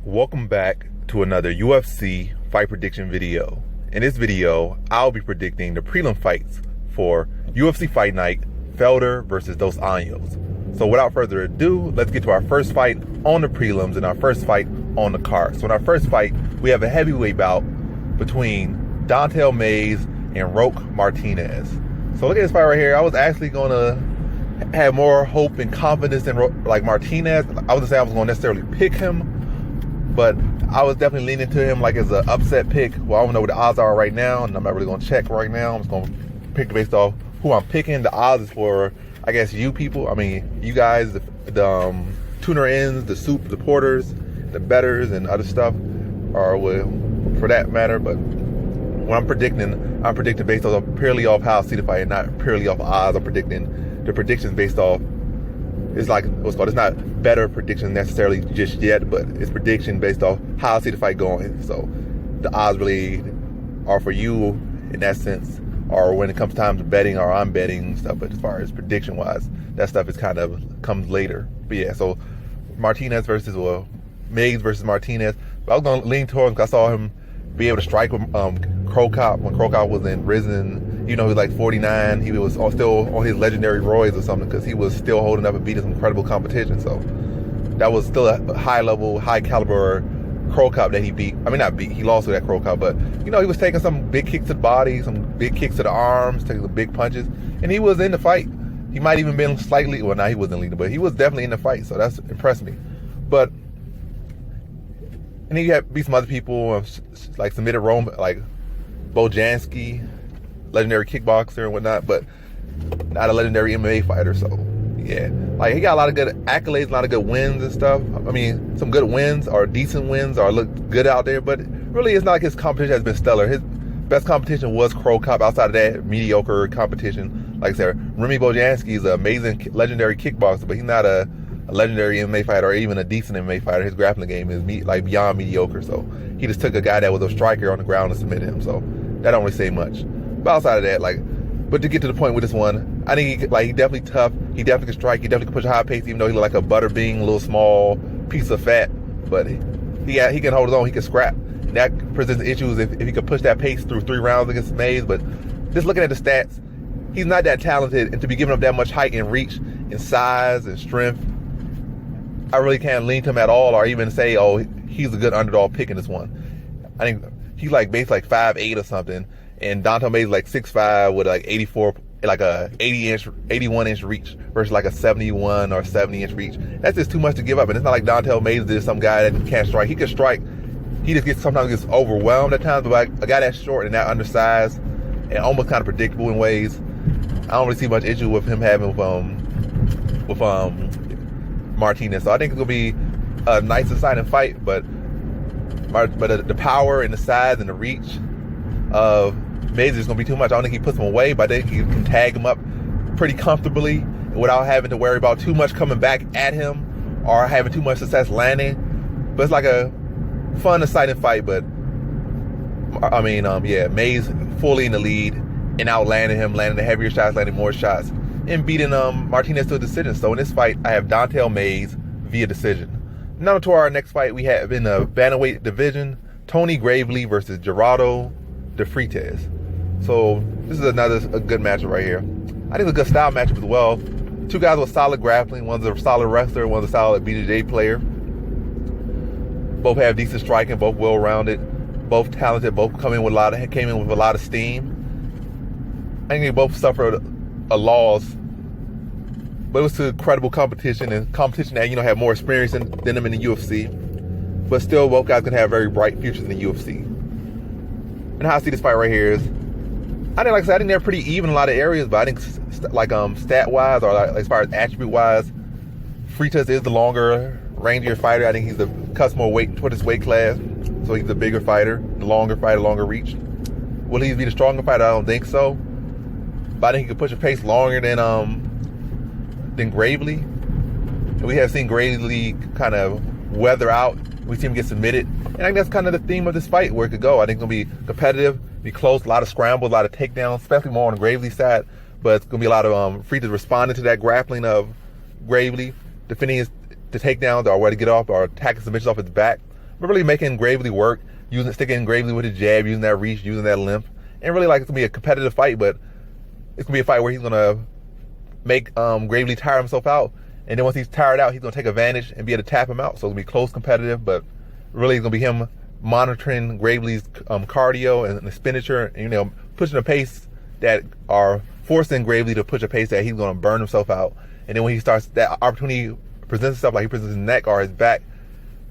Welcome back to another UFC fight prediction video. In this video, I'll be predicting the prelim fights for UFC Fight Night, Felder versus Dos Anjos. So without further ado, let's get to our first fight on the prelims and our first fight on the card. So in our first fight, we have a heavyweight bout between Don'Tale Mayes and Martinez. So look at this fight right here. I was actually going to have more hope and confidence in Martinez. I wasn't saying I was going to necessarily pick him, but I was definitely leaning to him like as an upset pick. Well, I don't know what the odds are right now, and I'm not really going to check right now. I'm just going to pick based off who I'm picking. The odds is for, I guess, you people. I mean, you guys, the tuner ins, the soup, the porters, the betters, and other stuff, or for that matter. But when I'm predicting based off purely off how I see the fight and not purely off odds. I'm predicting the predictions based off. It's like what's called. It's not better prediction necessarily just yet, but it's prediction based off how I see the fight going. So the odds really are for you in that sense, or when it comes time to betting, or I'm betting stuff. But as far as prediction wise, that stuff is kind of comes later. But yeah, so Mays versus Martinez. But I was gonna lean towards him because I saw him be able to strike with Crow Cop when Crow Cop was in Risen. You know, he was like 49. He was still on his legendary roids or something because he was still holding up and beating some incredible competition. So that was still a high level, high caliber Crow Cop that he beat. I mean, not beat. He lost to that Crow Cop, but you know, he was taking some big kicks to the body, some big kicks to the arms, taking some big punches, and he was in the fight. He might even been slightly. Well, he wasn't leading, but he was definitely in the fight. So that's impressed me. But and then you had beat some other people like submitted Rome, like Bojanski, legendary kickboxer and whatnot, but not a legendary MMA fighter. So yeah, like he got a lot of good accolades, a lot of good wins and stuff. I mean, some good wins or decent wins or look good out there, but really it's not like his competition has been stellar. His best competition was Crow Cop. Outside of that, mediocre competition. Like I said, Remy Bojanski is an amazing legendary kickboxer, but he's not a legendary MMA fighter or even a decent MMA fighter. His grappling game is beyond mediocre. So he just took a guy that was a striker on the ground and submitted him. So that don't really say much. But outside of that, but to get to the point with this one, I think he definitely tough. He definitely can strike. He definitely can push a high pace, even though he look like a butter bean, a little small piece of fat. But he can hold his own. He can scrap. And that presents issues if he could push that pace through 3 rounds against Mayes. But just looking at the stats, he's not that talented, and to be giving up that much height and reach and size and strength, I really can't lean to him at all, or even say, oh, he's a good underdog pick in this one. I think he's basically 5'8" or something, and Don'Tale Mayes 6'5" with 84, like a 81-inch reach versus a 71 or 70-inch reach. That's just too much to give up. And it's not like Don'Tale Mayes is some guy that can't strike. He can strike. He just sometimes gets overwhelmed at times. But a guy that's short and that undersized and almost kind of predictable in ways, I don't really see much issue with him having with Martinez. So I think it's gonna be a nice, exciting fight. But the power and the size and the reach of Mayes is gonna be too much. I don't think he puts him away, but I think he can tag him up pretty comfortably without having to worry about too much coming back at him or having too much success landing. But it's like a fun, exciting fight. But I mean, Mayes fully in the lead and outlanding him, landing the heavier shots, landing more shots, and beating Martinez to a decision. So in this fight, I have Don'Tale Mayes via decision. Now to our next fight, we have in the bantamweight division, Tony Gravely versus Gerardo de Freitas. So this is a good matchup right here. I think it's a good style matchup as well. 2 guys with solid grappling. One's a solid wrestler, one's a solid BJJ player. Both have decent striking, both well-rounded, both talented, both came in with a lot of steam. I think they both suffered a loss, but it was to credible competition and competition that have more experience than them in the UFC. But still, both guys can have very bright futures in the UFC. And how I see this fight right here is, I think they're pretty even in a lot of areas, but I think stat-wise or as far as attribute-wise, Freitas is the longer, rangier fighter. I think he's cuts more weight toward his weight class, so he's the bigger fighter, the longer fighter, longer reach. Will he be the stronger fighter? I don't think so. But I think he could push a pace longer than Gravely. And we have seen Gravely kind of weather out. We see him get submitted. And I think that's kind of the theme of this fight, where it could go. I think it's going to be competitive, be close, a lot of scrambles, a lot of takedowns, especially more on the Gravely side. But it's going to be a lot of Freitas responding to that grappling of Gravely, defending the takedowns or where to get off or attacking submissions off his back. but really making Gravely work, sticking Gravely with his jab, using that reach, using that length. And really, like, it's going to be a competitive fight, but it's going to be a fight where he's going to make Gravely tire himself out. And then once he's tired out, he's going to take advantage and be able to tap him out. So it's going to be close, competitive, but really it's going to be him monitoring Gravely's cardio and expenditure, and, you know, pushing a pace that are forcing Gravely to push a pace that he's going to burn himself out. And then when he starts, that opportunity presents itself, like he presents his neck or his back,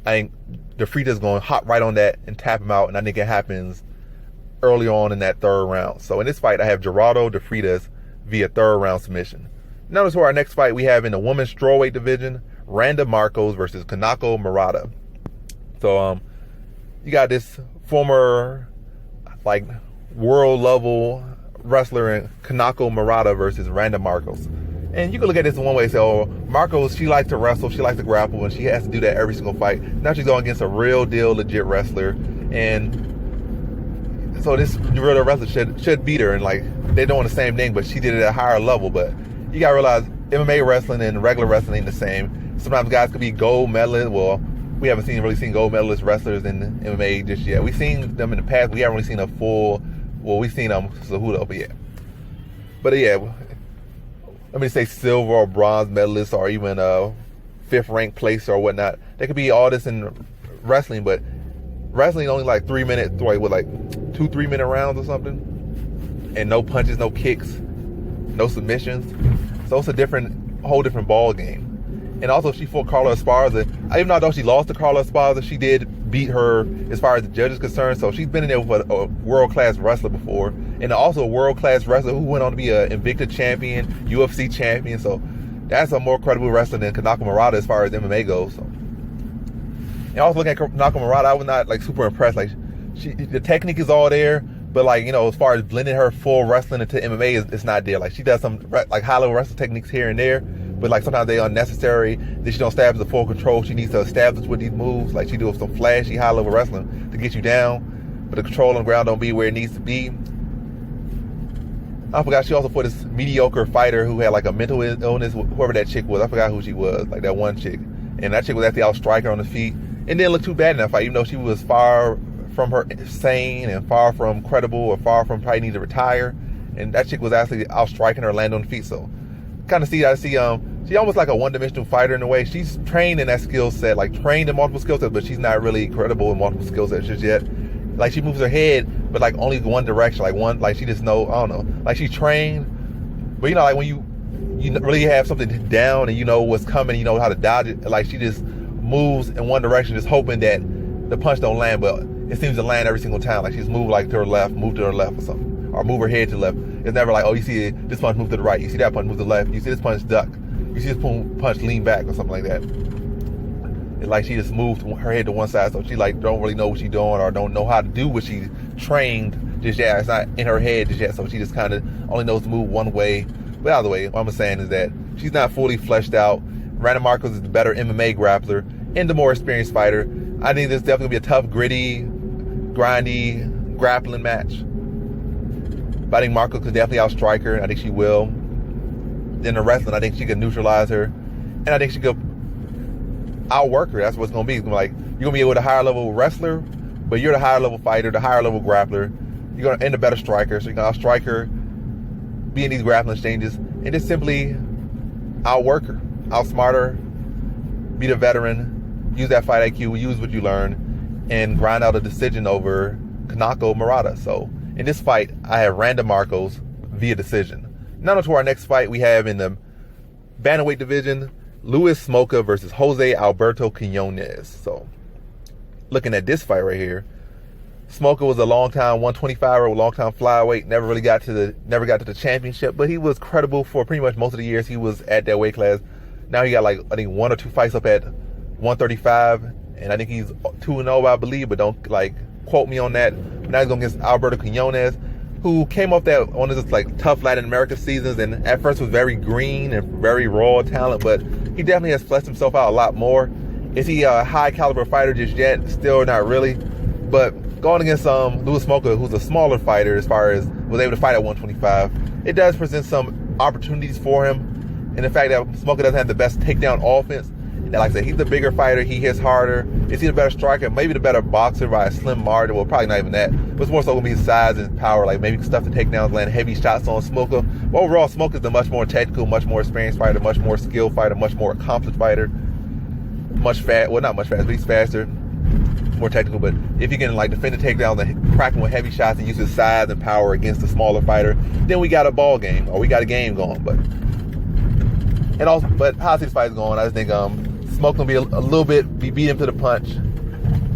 I think the Freitas is going to hop right on that and tap him out. And I think it happens early on in that third round. So in this fight, I have Gerardo de Freitas via third round submission. Now to our next fight we have in the women's strawweight division, Randa Markos versus Kanako Murata. So you got this former like world level wrestler in Kanako Murata versus Randa Markos. And you can look at this in one way and say, oh, Markos, she likes to wrestle, she likes to grapple, and she has to do that every single fight. Now she's going against a real deal, legit wrestler. And so this real deal wrestler should beat her. And like, they're doing the same thing, but she did it at a higher level. But you gotta realize MMA wrestling and regular wrestling ain't the same. Sometimes guys could be gold medalists. Well, we haven't really seen gold medalist wrestlers in MMA just yet. We've seen them in the past. We haven't really seen a full, well, we've seen them Cejudo, but yeah, let me say silver or bronze medalist or even a fifth ranked place or whatnot. There could be all this in wrestling, but wrestling only like 3 minutes, like 2-3 minute rounds or something, and no punches, no kicks, no submissions. So it's a whole different ball game. And also, she fought Carla Esparza. Even though she lost to Carla Esparza, she did beat her as far as the judge is concerned. So she's been in there with a world-class wrestler before, and also a world-class wrestler who went on to be an Invicta champion, UFC champion. So that's a more credible wrestler than Kanako Murata as far as MMA goes. So. And also looking at Kanako Murata, I was not like super impressed. Like, the technique is all there, but like, you know, as far as blending her full wrestling into MMA, it's not there. Like, she does some like high-level wrestling techniques here and there, but like sometimes they're unnecessary. Then she don't establish the full control she needs to establish with these moves. Like, she does some flashy high-level wrestling to get you down, but the control on the ground don't be where it needs to be. I forgot she also fought this mediocre fighter who had like a mental illness, whoever that chick was. I forgot who she was, like that one chick. And that chick was actually out striker on the feet and didn't look too bad in that fight, even though she was far from her sane and far from credible or far from probably need to retire. And that chick was actually out striking her, land on the feet. So kind of see she's almost like a one-dimensional fighter in a way. She's trained in that skill set, like trained in multiple skill sets, but she's not really credible in multiple skill sets just yet. Like, she moves her head, but like only one direction, like she just know, I don't know, like she's trained, but you know, like when you really have something down and you know what's coming, you know how to dodge it. Like, she just moves in one direction, just hoping that the punch don't land, but it seems to land every single time. Like, she's moved like to her left, move to her left or something, or move her head to the left. It's never like, oh, you see this punch move to the right, you see that punch move to the left, you see this punch duck, you see this punch lean back or something like that. It's like she just moved her head to one side, so she like don't really know what she's doing or don't know how to do what she's trained just yet. It's not in her head just yet, so she just kind of only knows to move one way. But either way, what I'm saying is that she's not fully fleshed out. Randa Markos is the better MMA grappler and the more experienced fighter. I think this is definitely going to be a tough, gritty, grindy, grappling match. But I think Markos could definitely outstrike her. I think she will. In the wrestling, I think she could neutralize her. And I think she could outwork her. That's what it's going to be. It's going to be like, you're going to be with a higher level wrestler, but you're the higher level fighter, the higher level grappler. You're going to end a better striker. So you're going to outstrike her, be in these grappling exchanges, and just simply outwork her, outsmart her, be the veteran, use that fight IQ, use what you learn, and grind out a decision over Kanako Murata. So in this fight, I have Randa Markos via decision. Now to our next fight we have in the bantamweight division, Luis Smolka versus Jose Alberto Quinonez. So looking at this fight right here, Smolka was a long-time 125er, a long-time flyweight, never got to the championship, but he was credible for pretty much most of the years he was at that weight class. Now he got like, I think 1 or 2 fights up at 135, and I think he's 2-0, I believe, but don't like quote me on that. But now he's going against Alberto Quinonez, who came off that one of those like tough Latin American seasons, and at first was very green and very raw talent, but he definitely has fleshed himself out a lot more. Is he a high caliber fighter just yet? Still not really. But going against Luis Smolka, who's a smaller fighter as far as was able to fight at 125, it does present some opportunities for him. And the fact that Smolka doesn't have the best takedown offense, And like I said, he's the bigger fighter. He hits harder. Is he the better striker? Maybe the better boxer by a slim margin. Well, probably not even that. But it's more so going to be his size and power. Like maybe stuff to take down, land heavy shots on Smolka. But overall, Smolka's the much more technical, much more experienced fighter, much more skilled fighter, much more accomplished fighter. Much fast. Well, not much faster, but he's faster. More technical. But if you can like defend the takedowns and crack him with heavy shots and use his size and power against the smaller fighter, then we got a ball game, or we got a game going. But how I see this fight is going, I just think Smolka gonna be a little bit beat him to the punch,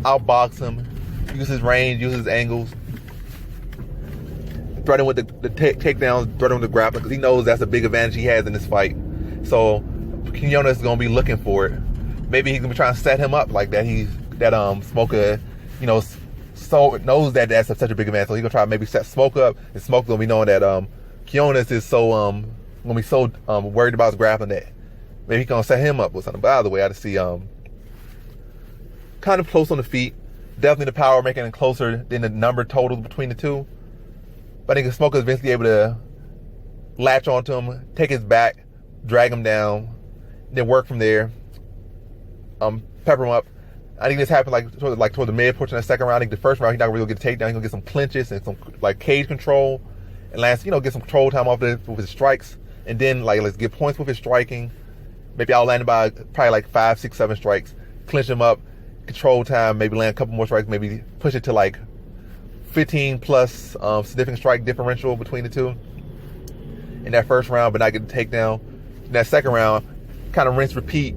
outbox him, use his range, use his angles, threaten with the takedowns, threaten with the grappling, because he knows that's a big advantage he has in this fight. So Quinonez is gonna be looking for it. Maybe he's gonna be trying to set him up like that. Smolka, so knows that that's such a big advantage. So he's gonna try to maybe set Smolka up, and Smolka gonna be knowing that Quinonez is so gonna be so worried about his grappling that maybe he's gonna set him up with something. But either way, I just see kind of close on the feet. Definitely the power making it closer than the number totals between the two. But I think Smolka is eventually able to latch onto him, take his back, drag him down, then work from there. Pepper him up. I think this happened toward the mid portion of the second round. I think the first round he's not really gonna get a takedown. He's gonna get some clinches and some like cage control, and last get some control time off with his strikes, and then let's get points with his striking. Maybe I'll land him by probably like 5, 6, 7 strikes, clinch him up, control time, maybe land a couple more strikes, maybe push it to like 15 plus significant strike differential between the two in that first round, but not get the takedown. In that second round, kind of rinse, repeat.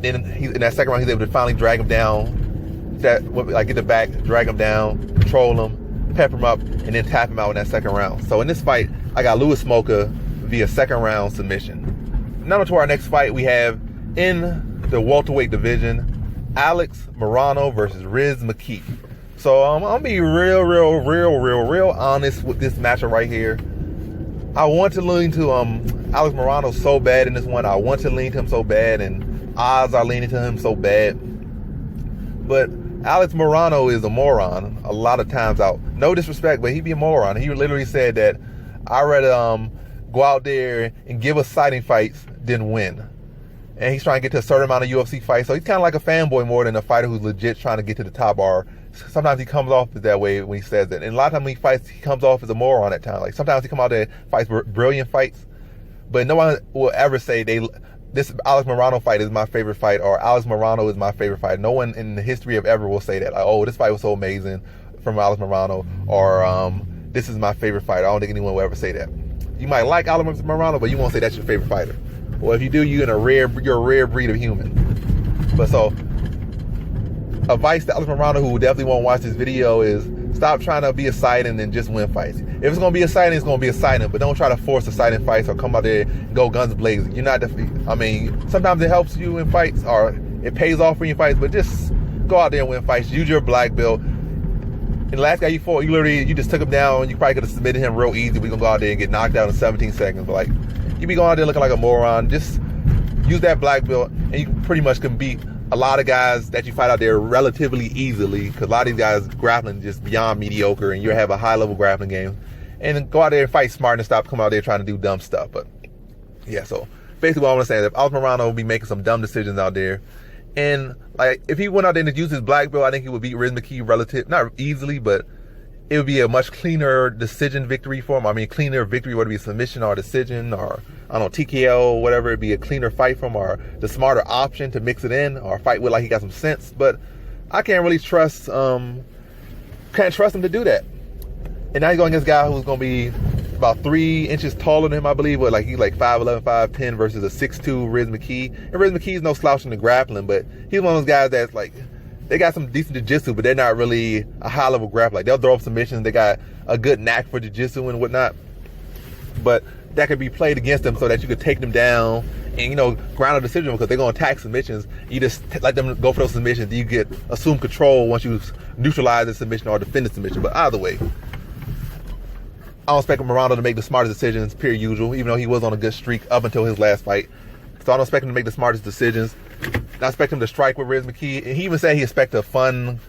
Then in that second round, he's able to finally drag him down, get the back, drag him down, control him, pepper him up, and then tap him out in that second round. So in this fight, I got Louis Smolka via second round submission. Now to our next fight, we have in the welterweight division, Alex Morono versus McKee. So I'm gonna be real honest with this matchup right here. I want to lean to Alex Morono so bad in this one. I want to lean to him so bad, and odds are leaning to him so bad. But Alex Morono is a moron a lot of times out. No disrespect, but he be a moron. He literally said that I'd rather go out there and give us exciting fights than win. And he's trying to get to a certain amount of UFC fights. So he's kind of like a fanboy more than a fighter who's legit trying to get to the top bar. Sometimes he comes off that way when he says that. And a lot of times when he fights, he comes off as a moron at times. Like sometimes he come out there and fights brilliant fights. But no one will ever say this Alex Morono fight is my favorite fight, or Alex Morono is my favorite fight. No one in the history of ever will say that. Like, oh, this fight was so amazing from Alex Morono, or this is my favorite fight. I don't think anyone will ever say that. You might like Alex Morono, but you won't say that's your favorite fighter. Well, if you do, you're a rare breed of human. But so, advice to Alex Morono, who definitely won't watch this video, is stop trying to be exciting and just win fights. If it's going to be exciting, it's going to be exciting, but don't try to force exciting fights or come out there and go guns blazing. You're not sometimes it helps you in fights, or it pays off for you in fights, but just go out there and win fights. Use your black belt. And the last guy you fought, you just took him down. You probably could have submitted him real easy. We're going to go out there and get knocked out in 17 seconds. But you be going out there looking like a moron. Just use that black belt, and you pretty much can beat a lot of guys that you fight out there relatively easily, because a lot of these guys grappling just beyond mediocre, and you have a high-level grappling game. And then go out there and fight smart and stop coming out there trying to do dumb stuff. But yeah, so basically what I want to say is if Alex Morono will be making some dumb decisions out there, and if he went out there and used his black belt, I think he would beat McKee not easily, but it would be a much cleaner decision victory for him. I mean, cleaner victory, whether it be submission or decision or, I don't know, TKO or whatever. It'd be a cleaner fight for him, or the smarter option to mix it in, or fight with he got some sense. But I can't really trust him to do that. And now he's going against a guy who's going to be about 3 inches taller than him, I believe. But he's 5'11", 5'10", versus a 6'2" McKee. And McKee's no slouch in the grappling, but he's one of those guys that's they got some decent jiu-jitsu, but they're not really a high-level grappler. They'll throw up submissions. They got a good knack for jiu-jitsu and whatnot. But that could be played against them so that you could take them down and, ground a decision, because they're going to attack submissions. You just let them go for those submissions. You get assume control once you neutralize the submission or defend the submission. But either way, I don't expect Morono to make the smartest decisions, per usual, even though he was on a good streak up until his last fight. So I don't expect him to make the smartest decisions. I expect him to strike with McKee. And he even said he expects a fun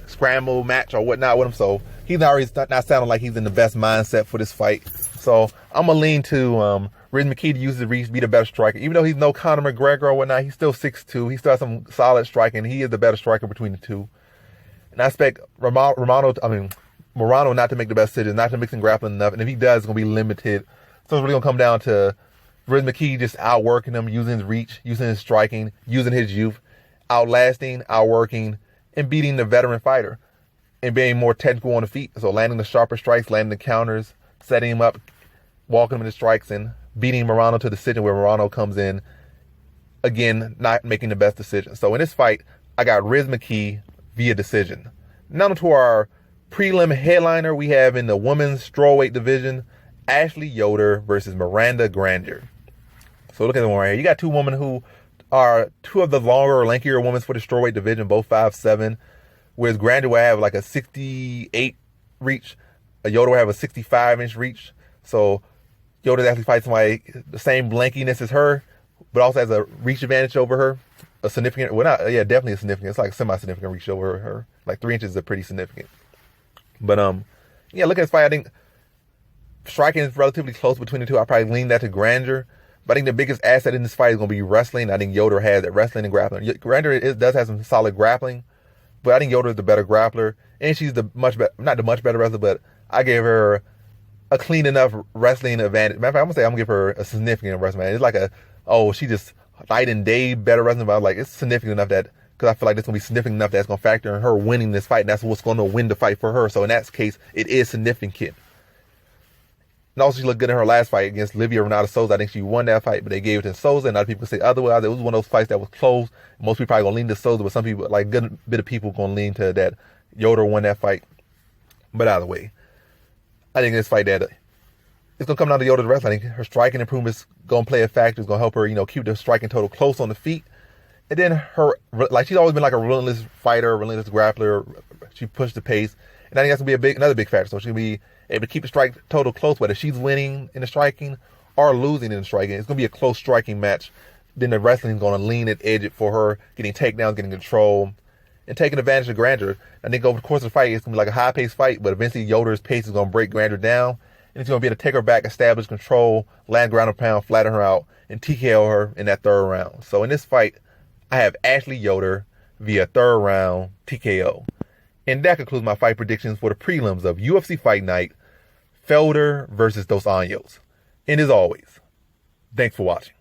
scramble match or whatnot with him. So he's not sounding like he's in the best mindset for this fight. So I'm going to lean to Riz McKee uses the reach, be the better striker. Even though he's no Conor McGregor or whatnot, he's still 6'2". He still has some solid striking. He is the better striker between the two. And I expect Morono not to make the best decisions, not to mix and grappling enough. And if he does, it's going to be limited. So it's really going to come down to Riz McKee just outworking him, using his reach, using his striking, using his youth, outlasting, outworking, and beating the veteran fighter and being more technical on the feet. So landing the sharper strikes, landing the counters, setting him up, walking him into strikes, and beating Morono to the decision where Morono comes in, again, not making the best decision. So in this fight, I got Riz McKee via decision. Now to our prelim headliner, we have in the women's strawweight division, Ashley Yoder versus Miranda Granger. So look at them right here. You got two women who are two of the longer or lankier women for the strawweight division, both 5'7", whereas Granger will have like a 68 reach. Yoder will have a 65-inch reach. So Yoder actually fights somebody the same lankiness as her, but also has a reach advantage over her. A significant, well, not, yeah, definitely a significant. It's like a semi-significant reach over her. Like 3 inches is pretty significant. But yeah, look at this fight. I think striking is relatively close between the two. I probably lean that to Granger. But I think the biggest asset in this fight is going to be wrestling. I think Yoder has that wrestling and grappling. Granger does have some solid grappling, but I think Yoder is the better grappler. And she's the much better, not the much better wrestler, but I gave her a clean enough wrestling advantage. Matter of fact, I'm going to give her a significant wrestling advantage. It's like she just night and day better wrestling, but I'm like, it's significant enough that, because I feel like it's going to be significant enough that's going to factor in her winning this fight, and that's what's going to win the fight for her. So in that case, it is significant. And also, she looked good in her last fight against Livia Renata Souza. I think she won that fight, but they gave it to Souza, and other people say otherwise. It was one of those fights that was close. Most people probably going to lean to Souza, but some people, like a good bit of people, going to lean to that Yoder won that fight. But either way, I think this fight that it's going to come down to Yoder's wrestling. I think her striking improvements going to play a factor. It's going to help her, keep the striking total close on the feet. And then she's always been like a relentless fighter, relentless grappler. She pushed the pace. And I think that's going to be another big factor. So she'll be able to keep the strike total close, whether she's winning in the striking or losing in the striking. It's going to be a close striking match. Then the wrestling is going to lean it, edge it for her, getting takedowns, getting control, and taking advantage of Granger. I think over the course of the fight, it's going to be like a high-paced fight, but eventually Yoder's pace is going to break Granger down, and it's going to be able to take her back, establish control, land ground and pound, flatten her out, and TKO her in that third round. So in this fight, I have Ashley Yoder via third round TKO. And that concludes my fight predictions for the prelims of UFC Fight Night, Felder versus Dos Anjos. And as always, thanks for watching.